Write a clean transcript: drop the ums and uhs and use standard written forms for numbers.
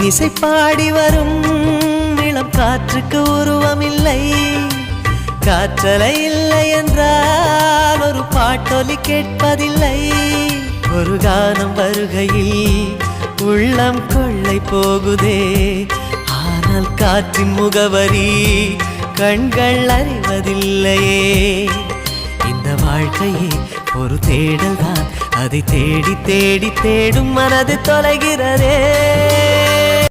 இன்னிசை பாடி வரும் இளம் காற்றுக்கு உருவமில்லை. காற்றலை இல்லை என்றால் ஒரு பாட்டொலி கேட்பதில்லை. ஒரு கானம் வருகையில் உள்ளம் கொள்ளை போகுதே. ஆனால் காற்றின் முகவரி கண்கள் அறிவதில்லையே. இந்த வாழ்க்கையே ஒரு தேடல் தான், அதை தேடி தேடி தேடும் மனது தொலைகிறதே.